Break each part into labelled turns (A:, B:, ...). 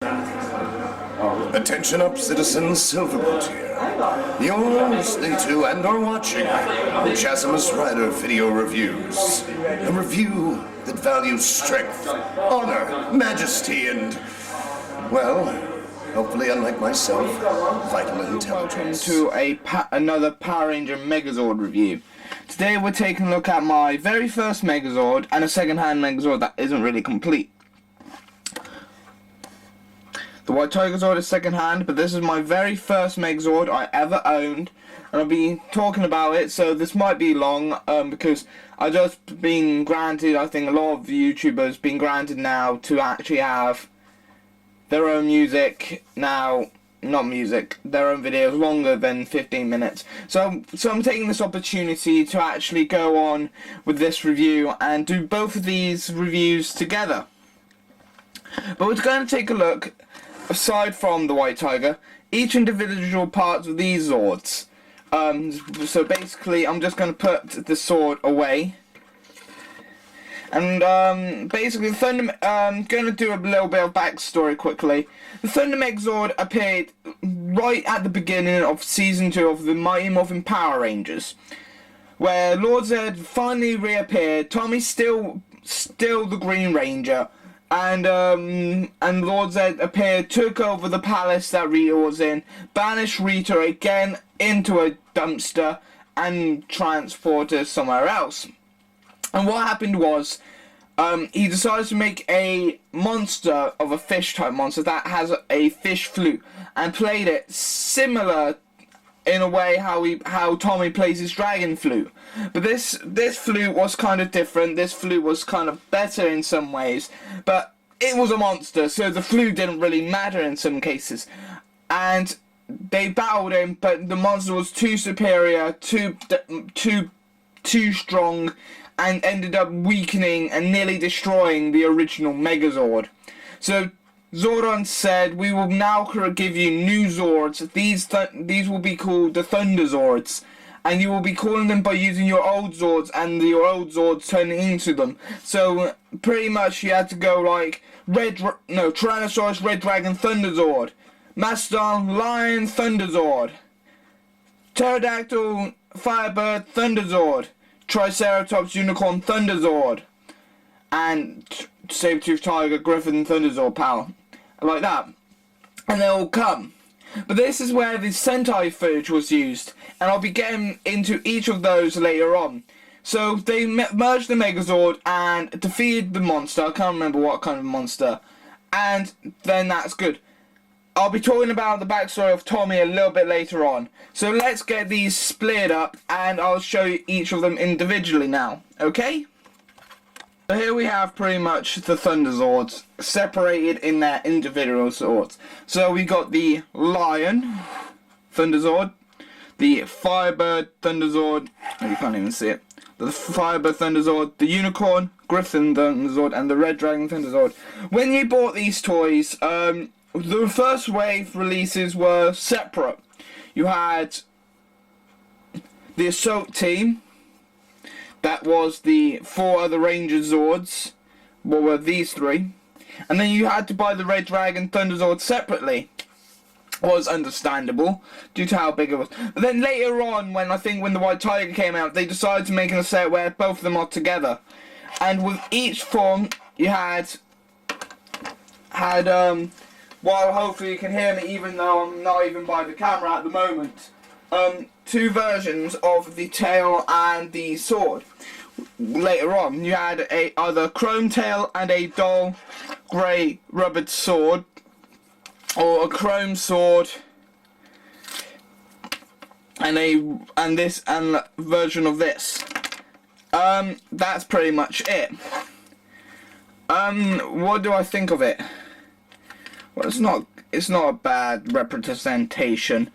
A: Attention up, citizens, Silverbolt here. You're listening to and or watching Jazzimus Rider Video Reviews. A review that values strength, honor, majesty, and, well, hopefully, unlike myself, vital intelligence.
B: Welcome to another Power Ranger Megazord review. Today we're taking a look at my very first Megazord and a second-hand Megazord that isn't really complete. The white Tiger Zord is second-hand, but this is my very first Megazord I ever owned, and I'll be talking about it, so this might be long, because I've just been granted, I think a lot of YouTubers been granted now to actually have their own music now, not music, their own videos longer than 15 minutes. So I'm taking this opportunity to actually go on with this review and do both of these reviews together. But we're going to take a look, aside from the white tiger, each individual parts of these Zords. So basically I'm just going to put the sword away. And basically, I'm going to do a little bit of backstory quickly. The Thunder Megazord appeared right at the beginning of Season 2 of the Mighty Morphin Power Rangers, where Lord Zord finally reappeared. Tommy's still the Green Ranger, and Lord Zord appeared, took over the palace that Rita was in, banished Rita again into a dumpster, and transported her somewhere else. And what happened was, he decided to make a monster of a fish-type monster that has a fish flute, and played it similar in a way how Tommy plays his dragon flute. But this flute was kind of different. This flute was kind of better in some ways, but it was a monster, so the flute didn't really matter in some cases. And they battled him, but the monster was too superior, too strong, and ended up weakening and nearly destroying the original Megazord. So Zordon said, "We will now give you new Zords. These will be called the Thunderzords, and you will be calling them by using your old Zords, and your old Zords turning into them." So pretty much you had to go like Tyrannosaurus Red Dragon Thunderzord, Mastodon Lion Thunderzord, Pterodactyl Firebird Thunderzord, Triceratops Unicorn Thunderzord, and Saber-Tooth Tiger Griffin Thunderzord power, like that, and they all come. But this is where the Sentai footage was used, and I'll be getting into each of those later on. So they merged the Megazord and defeated the monster. I can't remember what kind of monster, and then that's good. I'll be talking about the backstory of Tommy a little bit later on. So let's get these split up, and I'll show you each of them individually now, okay? So here we have pretty much the Thunderzords, separated in their individual swords. So we got the Lion Thunderzord, the Firebird Thunderzord, you can't even see it, the Firebird Thunderzord, the Unicorn, Griffin Thunderzord, and the Red Dragon Thunderzord. When you bought these toys, the first wave releases were separate. You had the Assault Team, that was the 4 other Ranger Zords, what were these 3, and then you had to buy the Red Dragon Thunderzord separately. Was understandable due to how big it was. But then later on, when the White Tiger came out, they decided to make a set where both of them are together, and with each form you had while hopefully you can hear me even though I'm not even by the camera at the moment, 2 versions of the tail and the sword. Later on, you had either chrome tail and a dull grey rubbered sword, or a chrome sword and a version of this. That's pretty much it. What do I think of it? Well, it's not a bad representation.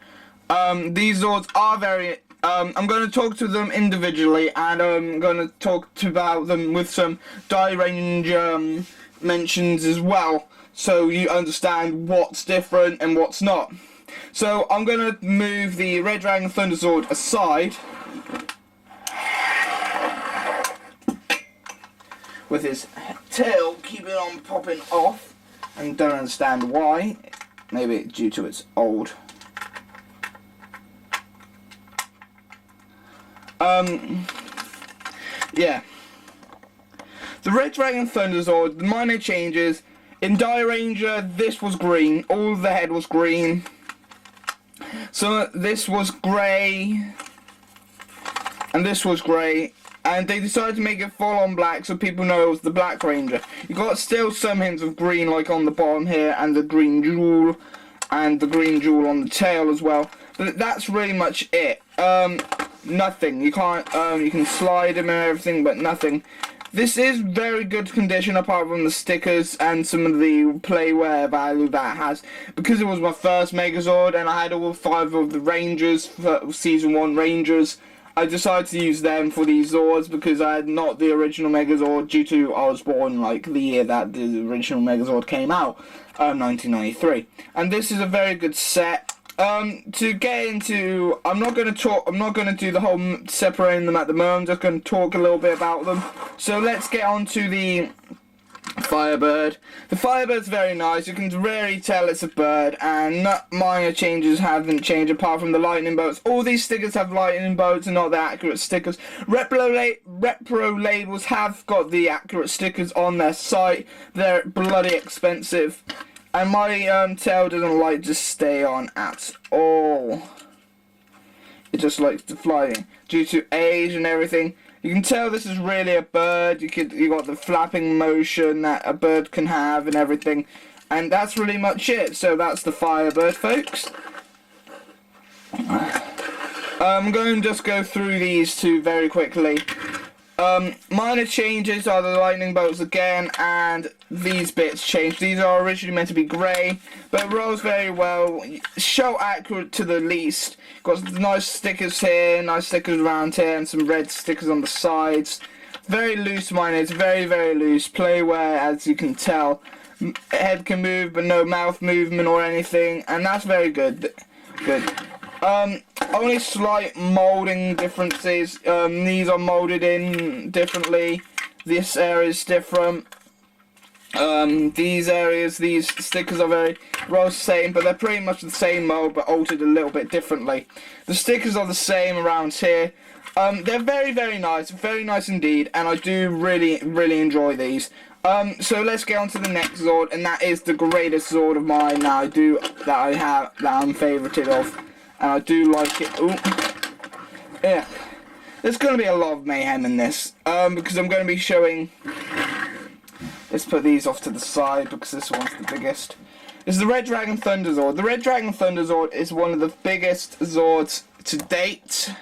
B: These Zords are very, I'm going to talk to them individually, and I'm going to talk about them with some die-range mentions as well, so you understand what's different and what's not. So I'm going to move the Red Dragon Thunderzord aside, with his tail keeping on popping off. and don't understand why. Maybe due to its old. Yeah. The Red Dragon Thunderzord, the minor changes. In Die Ranger, this was green. All the head was green. So this was grey. And this was grey. And they decided to make it full on black so people know it was the Black Ranger. You got still some hints of green, like on the bottom here, and the green jewel. And the green jewel on the tail as well. But that's really much it. Nothing. You can't, you can slide him and everything, but nothing. This is very good condition apart from the stickers and some of the playware value that it has. Because it was my first Megazord and I had all 5 of the Rangers, Season 1 Rangers, I decided to use them for these Zords because I had not the original Megazord due to I was born like the year that the original Megazord came out, 1993. And this is a very good set. To get into, I'm not going to do the whole separating them at the moment. I'm just going to talk a little bit about them. So let's get on to the Firebird. The Firebird's very nice. You can really tell it's a bird, and minor changes haven't changed apart from the lightning bolts. All these stickers have lightning bolts and not the accurate stickers. Repro labels have got the accurate stickers on their site. They're bloody expensive. And my tail doesn't like to stay on at all. It just likes to fly due to age and everything. You can tell this is really a bird. You got the flapping motion that a bird can have and everything. And that's really much it. So that's the Firebird, folks. I'm going to just go through these two very quickly. Minor changes are the lightning bolts again, and these bits changed. These are originally meant to be grey, but it rolls very well. So accurate to the least. Got nice stickers here, nice stickers around here, and some red stickers on the sides. Very loose minor, it's very, very loose. Playware, as you can tell. Head can move, but no mouth movement or anything, and that's very good. Only slight moulding differences. These are moulded in differently. This area is different. These areas, these stickers are very well the same, but they're pretty much the same mold, but altered a little bit differently. The stickers are the same around here. They're very, very nice indeed, and I do really, really enjoy these. So let's get on to the next Zord, and that is the greatest Zord of mine that I'm favorited of. And I do like it. Ooh. Yeah. There's going to be a lot of mayhem in this. Because I'm going to be showing... Let's put these off to the side because this one's the biggest. This is the Red Dragon Thunderzord. The Red Dragon Thunderzord is one of the biggest Zords to date.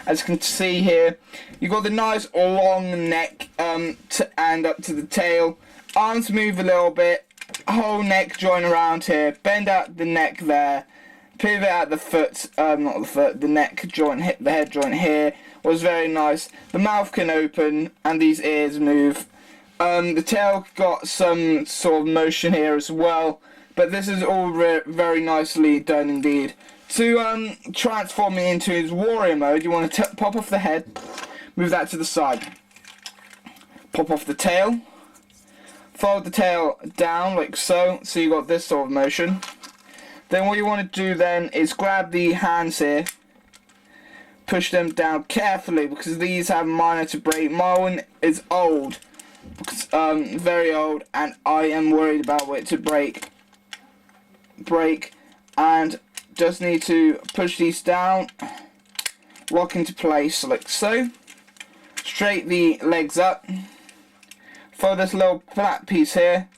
B: As you can see here, you've got the nice long neck and up to the tail. Arms move a little bit. Whole neck joint around here. Bend out the neck there. Pivot at the foot, not the foot, the neck joint, the head joint here was very nice. The mouth can open and these ears move. The tail got some sort of motion here as well, but this is all very nicely done indeed. To transform it into his warrior mode, you want to pop off the head, move that to the side, pop off the tail, fold the tail down like so, so you got this sort of motion. Then what you want to do then is grab the hands here, push them down carefully because these have minor to break. My one is old, because, very old, and I am worried about it to break, and just need to push these down, lock into place like so, straight the legs up, fold this little flat piece here,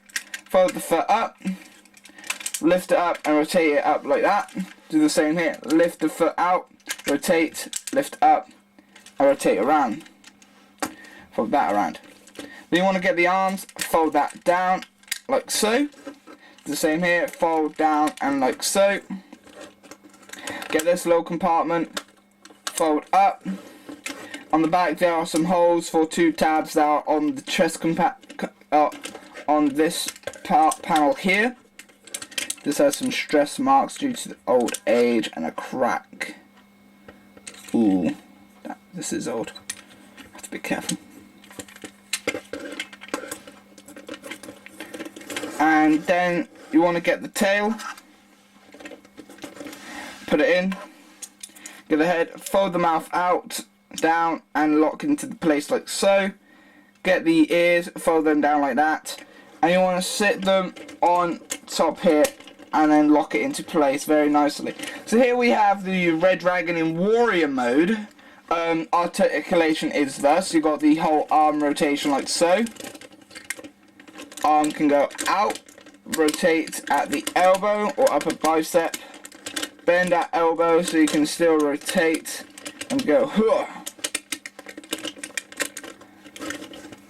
B: fold the foot up, lift it up and rotate it up like that. Do the same here. Lift the foot out, rotate, lift up, and rotate around. Fold that around. Then you want to get the arms, fold that down like so. Do the same here, fold down and like so. Get this little compartment, fold up. On the back there are some holes for 2 tabs that are on the chest on this panel here. This has some stress marks due to the old age and a crack. Ooh, this is old. Have to be careful. And then you want to get the tail, put it in, get the head, fold the mouth out, down, and lock into the place like so. Get the ears, fold them down like that, and you want to sit them on top here and then lock it into place very nicely. So here we have the Red Dragon in warrior mode. Articulation is thus: you got the whole arm rotation like so. Arm can go out, rotate at the elbow or upper bicep, bend at elbow so you can still rotate and go huh.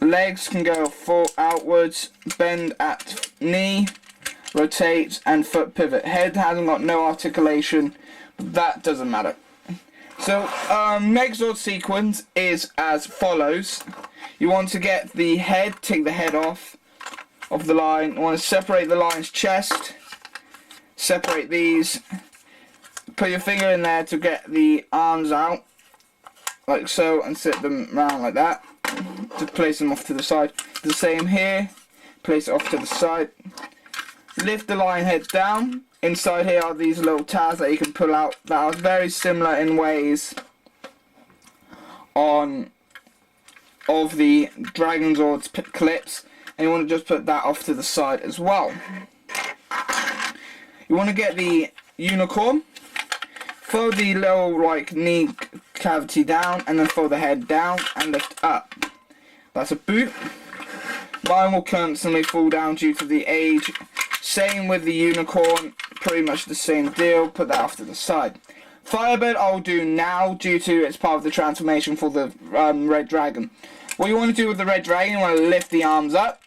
B: Legs can go full outwards, bend at knee, rotate, and foot pivot. Head hasn't got no articulation, but that doesn't matter. So, Megazord sequence is as follows. You want to get the head, take the head off of the line. You want to separate the lion's chest, separate these, put your finger in there to get the arms out, like so, and sit them round like that. To place them off to the side. The same here, place it off to the side. Lift the lion head down. Inside here are these little tabs that you can pull out that are very similar in ways of the Dragon Zord's clips, and you want to just put that off to the side as well. You want to get the unicorn, fold the little like knee cavity down, and then fold the head down and lift up. That's a boot. Mine will constantly fall down due to the age. Same with the unicorn, pretty much the same deal. Put that off to the side. Firebird I'll do now due to it's part of the transformation for the Red Dragon. What you want to do with the Red Dragon, you want to lift the arms up,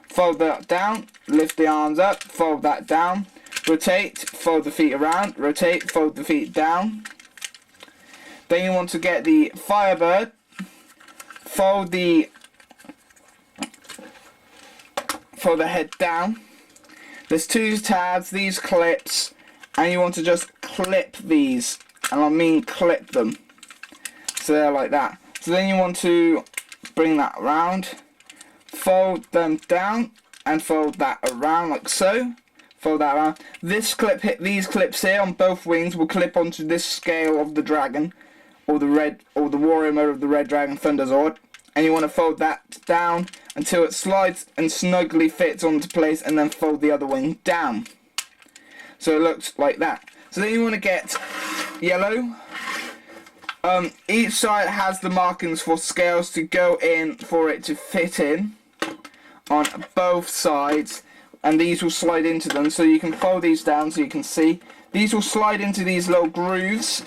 B: fold that down, lift the arms up, fold that down, rotate, fold the feet around, rotate, fold the feet down. Then you want to get the Firebird, fold the head down. There's two tabs, these clips, and you want to just clip these, and I mean clip them. So they're like that. So then you want to bring that around, fold them down, and fold that around like so. Fold that around. This clip, these clips here on both wings will clip onto this scale of the dragon, or the warrior mode of the Red Dragon Tigerzord. And you want to fold that down until it slides and snugly fits onto place, and then fold the other wing down. So it looks like that. So then you want to get yellow. Each side has the markings for scales to go in for it to fit in on both sides, and these will slide into them. So you can fold these down so you can see. These will slide into these little grooves.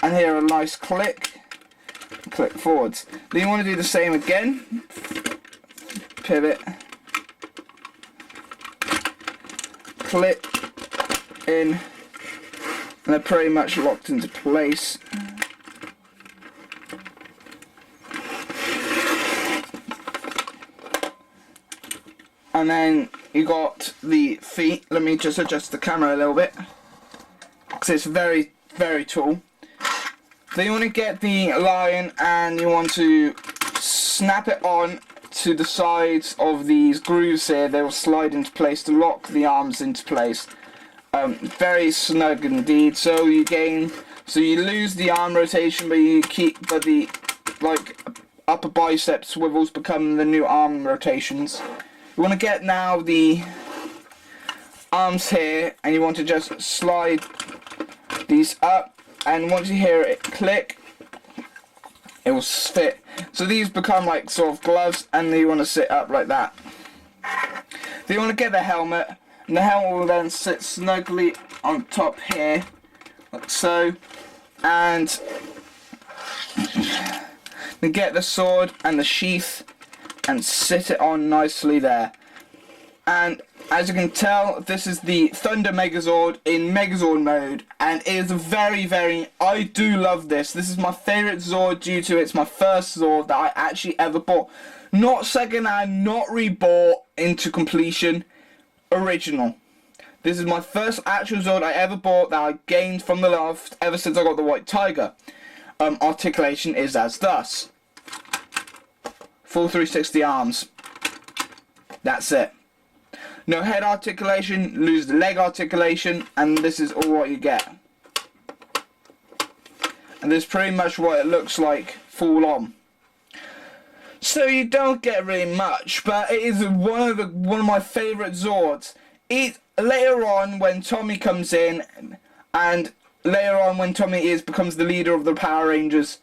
B: And here a nice click forwards. Then you want to do the same again. Pivot, clip in, and they're pretty much locked into place. And then you got the feet. Let me just adjust the camera a little bit, because it's very, very tall. Then you want to get the lion, and you want to snap it on to the sides of these grooves here. They will slide into place to lock the arms into place. Very snug indeed. So you lose the arm rotation, but the upper bicep swivels become the new arm rotations. You want to get now the arms here, and you want to just slide these up. And once you hear it click, it will fit. So these become like sort of gloves, and you want to sit up like that. Then you want to get the helmet, and the helmet will then sit snugly on top here, like so. And then get the sword and the sheath, and sit it on nicely there. And as you can tell, this is the Thunder Megazord in Megazord mode, and it is very, very, I do love this. This is my favourite Zord due to it's my first Zord that I actually ever bought. Not second hand, not rebought into completion, original. This is my first actual Zord I ever bought that I gained from the loft ever since I got the White Tiger. Articulation is as thus. full 360 arms. That's it. No head articulation, lose the leg articulation, and this is all what you get. And this is pretty much what it looks like full on. So you don't get really much, but it is one of my favourite Zords. Later on when Tommy comes in, and later on when Tommy becomes the leader of the Power Rangers,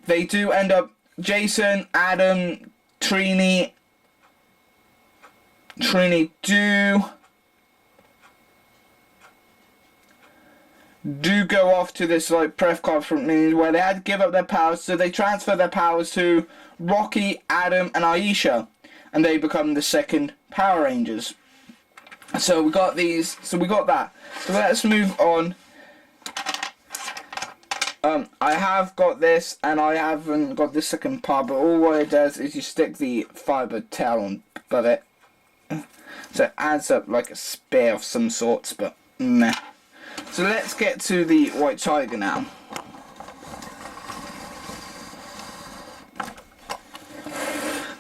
B: they do end up, Jason, Adam, Trini do go off to this like press conference meeting where they had to give up their powers, so they transfer their powers to Rocky, Adam and Aisha, and they become the second Power Rangers. So we got these, so we got that. So let's move on. I have got this, and I haven't got the second part, but all what it does is you stick the fibre tail on above it. So it adds up like a spear of some sorts, but meh. So let's get to the White Tiger now.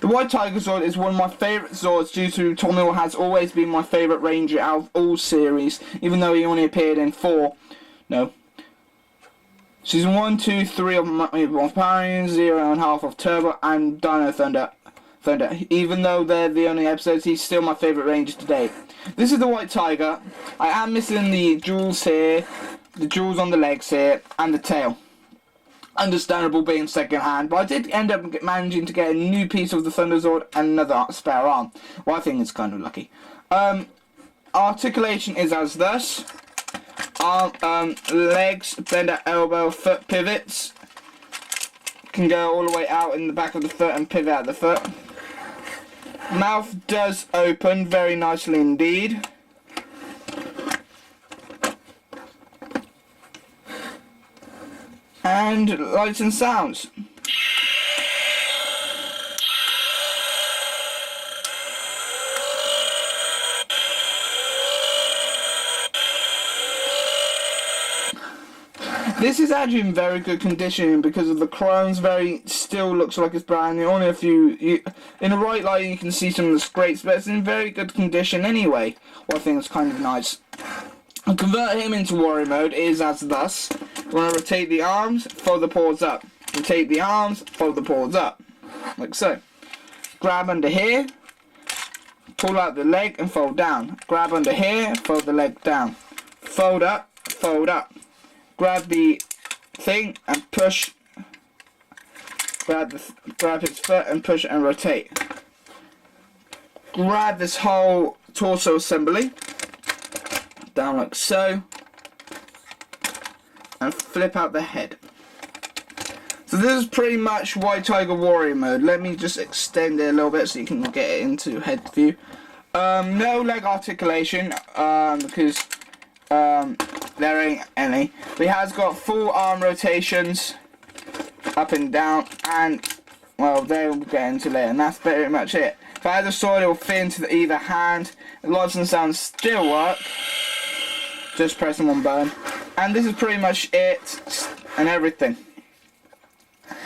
B: The White Tiger Zord is one of my favourite Zords due to Tommy has always been my favourite Ranger out of all series, even though he only appeared in Season 1, 2, 3 of Power Rangers, 0.5 of Turbo, and Dino Thunder. Even though they're the only episodes, he's still my favourite Ranger to date. This is the White Tiger. I am missing the jewels here, the jewels on the legs here, and the tail. Understandable being second hand, but I did end up managing to get a new piece of the Thunderzord and another spare arm. Well, I think it's kind of lucky. Articulation is as thus. Legs, bend at elbow, foot pivots. Can go all the way out in the back of the foot and pivot at the foot. Mouth does open very nicely indeed. And lights and sounds. This is actually in very good condition because of the chrome's still looks like it's brand new. Only in the right light you can see some of the scrapes, but it's in very good condition anyway. Well, I think it's kind of nice. And convert him into warrior mode is as thus. You want to rotate the arms, fold the paws up. Rotate the arms, fold the paws up. Like so. Grab under here, pull out the leg and fold down. Grab under here, fold the leg down. Fold up, fold up. Grab the thing and push. Grab his foot and push and rotate. Grab this whole torso assembly down like so, and flip out the head. So this is pretty much White Tiger Warrior mode. Let me just extend it a little bit so you can get it into head view. No leg articulation because there ain't any. But he has got full arm rotations up and down, and well, they will get into later, and that's pretty much it. If I had a sword, it will fit into either hand. The lights and sounds still work. Just pressing one button, and this is pretty much it and everything.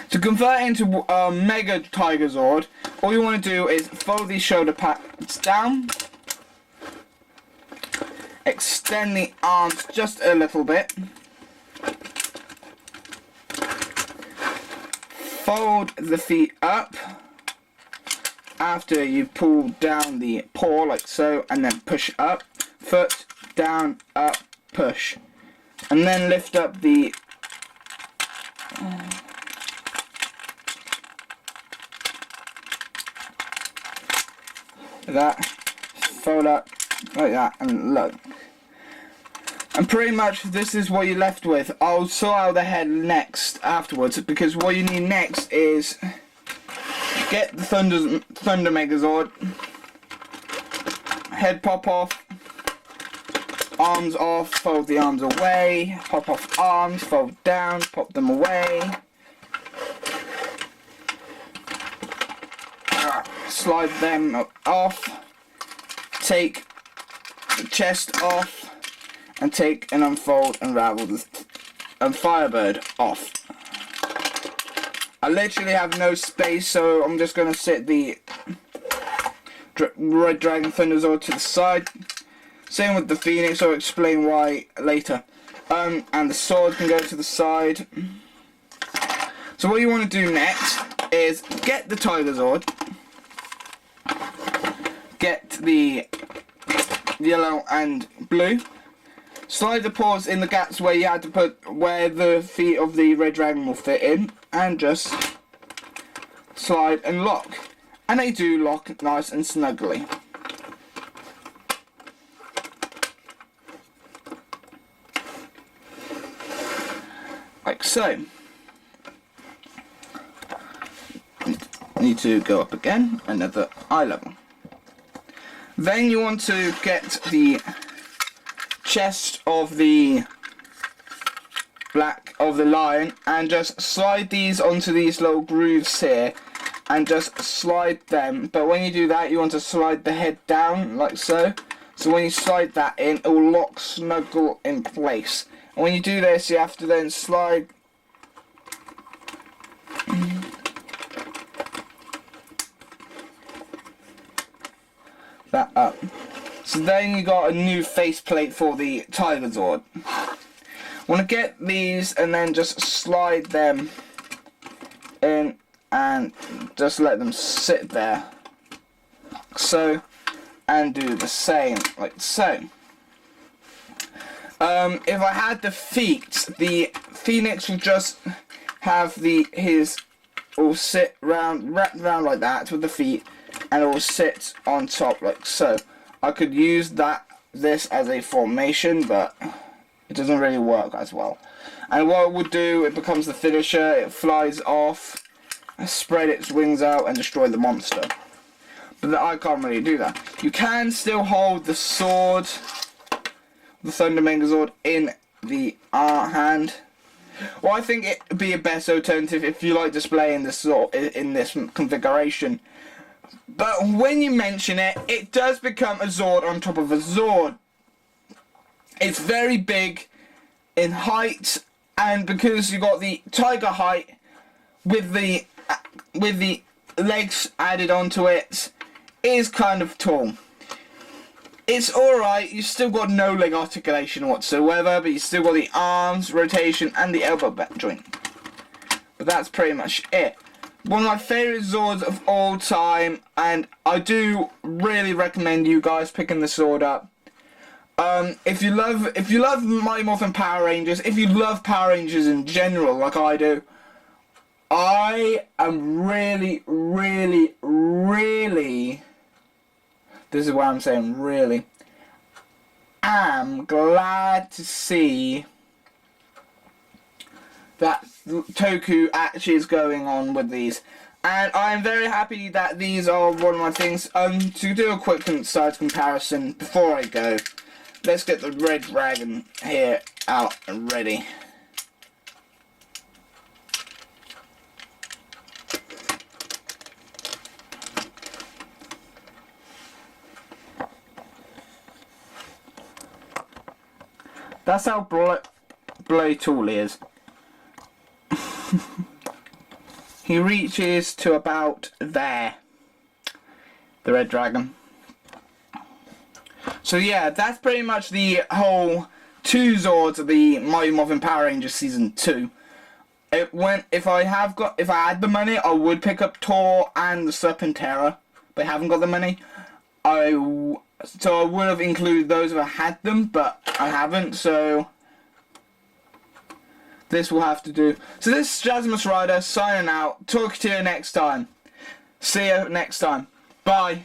B: To convert into Mega Tiger Zord, all you want to do is fold these shoulder pads down, extend the arms just a little bit, fold the feet up after you pull down the paw like so, and then push up, foot down, up, push, and then lift up the that, fold up like that, and look. And pretty much this is what you're left with. I'll sort out the head next afterwards, because what you need next is get the Thunder Megazord, head pop off, arms off, fold the arms away, pop off arms, fold down, pop them away, slide them off, take the chest off, and take and unfold and unravel the Firebird off. I literally have no space, so I'm just going to sit the Red Dragon Thunderzord to the side. Same with the Phoenix, I'll explain why later. And the sword can go to the side. So what you want to do next is get the Tigerzord, get the yellow and blue, slide the paws in the gaps where you had to put where the feet of the red dragon will fit in, and just slide and lock. And they do lock nice and snugly. Like so. Need to go up again, another eye level. Then you want to get the chest of the lion and just slide these onto these little grooves here and just slide them. But when you do that, you want to slide the head down like so. So when you slide that in, it will lock snuggle in place. And when you do this, you have to then slide that up. So then you got a new faceplate for the Tigerzord. Want to get these and then just slide them in and just let them sit there. So, and do the same like so. If I had the feet, the Phoenix will just have his will sit round, wrapped around like that with the feet, and it will sit on top like so. I could use this as a formation, but it doesn't really work as well. And what it would do, it becomes the finisher, it flies off, spread its wings out and destroy the monster. But I can't really do that. You can still hold the sword, the Thunder Megazord, in the hand. Well, I think it would be a best alternative if you like displaying the sword in this configuration. But when you mention it, it does become a Zord on top of a Zord. It's very big in height, and because you got the tiger height with the legs added onto it, is kind of tall. It's alright, you still got no leg articulation whatsoever, but you still got the arms, rotation, and the elbow joint. But that's pretty much it. One of my favourite Zords of all time, and I do really recommend you guys picking the Zord up. If you love Mighty Morphin Power Rangers, if you love Power Rangers in general, like I do, I am really, this is what I'm saying, really, am glad to see that Toku actually is going on with these. And I'm very happy that these are one of my things. To do a quick size comparison before I go, let's get the Red Dragon here out and ready. That's how bloody tall he is. He reaches to about there, the Red Dragon. So yeah, that's pretty much the whole 2 Zords of the Mighty Morphin Power Rangers Season 2. If I had the money, I would pick up Tor and the Serpentera, but I haven't got the money. So I would have included those if I had them, but I haven't, so this will have to do. So this is Jazzimus Rider signing out. Talk to you next time. See you next time. Bye.